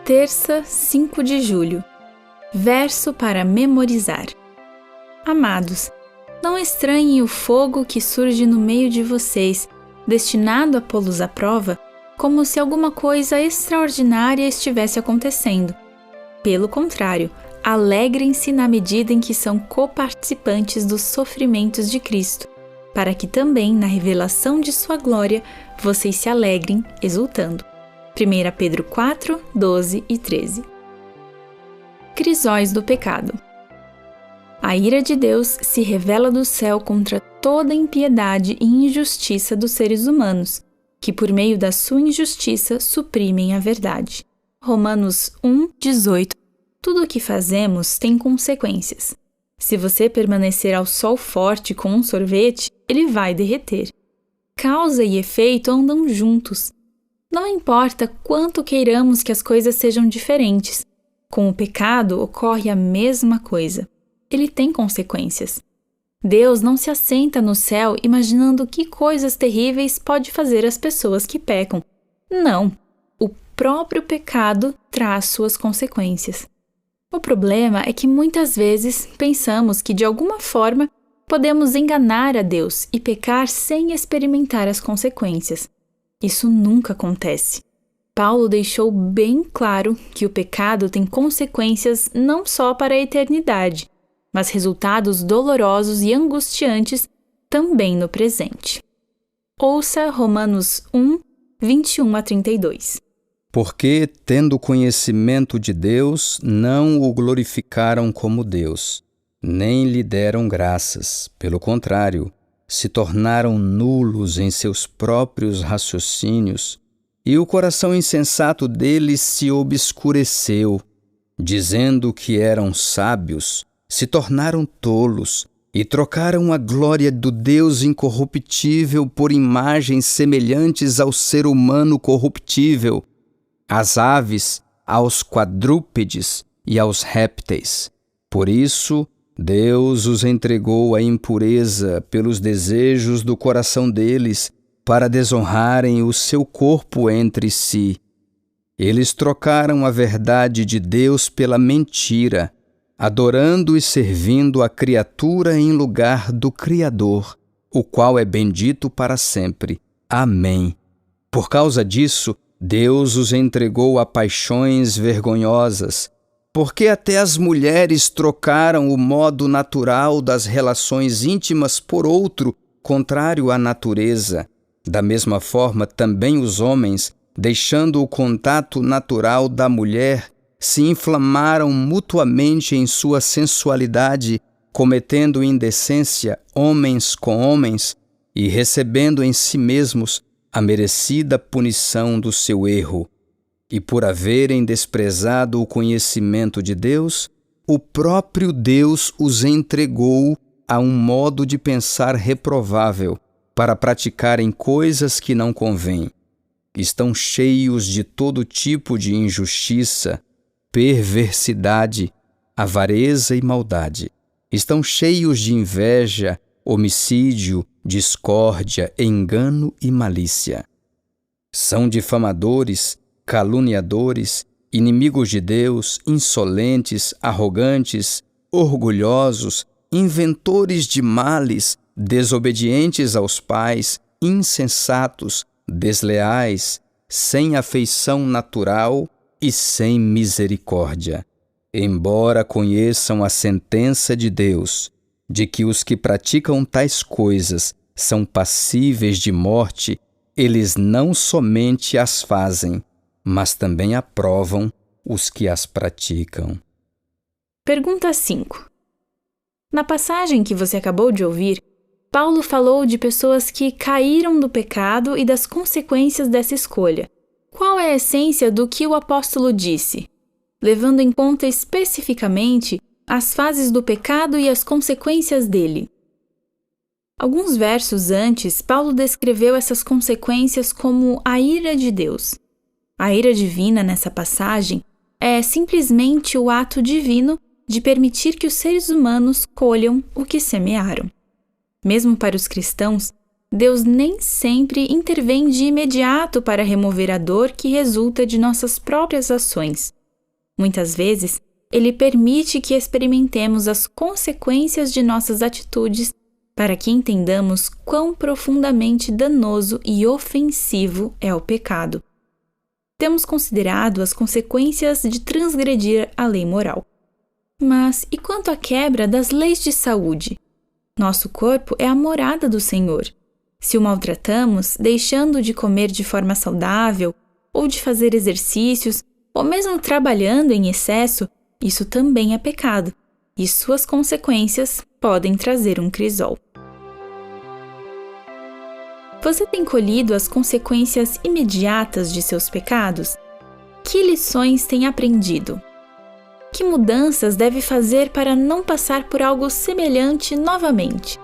Terça, 5 de julho. Verso para memorizar. Amados, não estranhem o fogo que surge no meio de vocês, destinado a pô-los à prova, como se alguma coisa extraordinária estivesse acontecendo. Pelo contrário, alegrem-se na medida em que são coparticipantes dos sofrimentos de Cristo, para que também, na revelação de sua glória, vocês se alegrem, exultando. 1 Pedro 4, 12 e 13. Crisóis do pecado. A ira de Deus se revela do céu contra toda impiedade e injustiça dos seres humanos, que por meio da sua injustiça suprimem a verdade. Romanos 1, 18. Tudo o que fazemos tem consequências. Se você permanecer ao sol forte com um sorvete, ele vai derreter. Causa e efeito andam juntos. Não importa quanto queiramos que as coisas sejam diferentes. Com o pecado ocorre a mesma coisa. Ele tem consequências. Deus não se assenta no céu imaginando que coisas terríveis pode fazer as pessoas que pecam. Não. O próprio pecado traz suas consequências. O problema é que muitas vezes pensamos que de alguma forma podemos enganar a Deus e pecar sem experimentar as consequências. Isso nunca acontece. Paulo deixou bem claro que o pecado tem consequências não só para a eternidade, mas resultados dolorosos e angustiantes também no presente. Ouça Romanos 1, 21 a 32. Porque, tendo conhecimento de Deus, não o glorificaram como Deus, nem lhe deram graças. Pelo contrário, se tornaram nulos em seus próprios raciocínios, e o coração insensato deles se obscureceu. Dizendo que eram sábios, se tornaram tolos, e trocaram a glória do Deus incorruptível por imagens semelhantes ao ser humano corruptível, às aves, aos quadrúpedes e aos répteis. Por isso, Deus os entregou à impureza pelos desejos do coração deles, para desonrarem o seu corpo entre si. Eles trocaram a verdade de Deus pela mentira, adorando e servindo a criatura em lugar do Criador, o qual é bendito para sempre. Amém. Por causa disso, Deus os entregou a paixões vergonhosas, porque até as mulheres trocaram o modo natural das relações íntimas por outro, contrário à natureza. Da mesma forma, também os homens, deixando o contato natural da mulher, se inflamaram mutuamente em sua sensualidade, cometendo indecência homens com homens e recebendo em si mesmos a merecida punição do seu erro. E por haverem desprezado o conhecimento de Deus, o próprio Deus os entregou a um modo de pensar reprovável, para praticarem coisas que não convêm. Estão cheios de todo tipo de injustiça, perversidade, avareza e maldade. Estão cheios de inveja, homicídio, discórdia, engano e malícia. São difamadores, caluniadores, inimigos de Deus, insolentes, arrogantes, orgulhosos, inventores de males, desobedientes aos pais, insensatos, desleais, sem afeição natural e sem misericórdia. Embora conheçam a sentença de Deus, de que os que praticam tais coisas são passíveis de morte, eles não somente as fazem, mas também aprovam os que as praticam. Pergunta 5. Na passagem que você acabou de ouvir, Paulo falou de pessoas que caíram do pecado e das consequências dessa escolha. Qual é a essência do que o apóstolo disse? Levando em conta especificamente as fases do pecado e as consequências dele. Alguns versos antes, Paulo descreveu essas consequências como a ira de Deus. A ira divina nessa passagem é simplesmente o ato divino de permitir que os seres humanos colham o que semearam. Mesmo para os cristãos, Deus nem sempre intervém de imediato para remover a dor que resulta de nossas próprias ações. Muitas vezes, Ele permite que experimentemos as consequências de nossas atitudes para que entendamos quão profundamente danoso e ofensivo é o pecado. Temos considerado as consequências de transgredir a lei moral. Mas e quanto à quebra das leis de saúde? Nosso corpo é a morada do Senhor. Se o maltratamos, deixando de comer de forma saudável, ou de fazer exercícios, ou mesmo trabalhando em excesso, isso também é pecado, e suas consequências podem trazer um crisol. Você tem colhido as consequências imediatas de seus pecados? Que lições tem aprendido? Que mudanças deve fazer para não passar por algo semelhante novamente?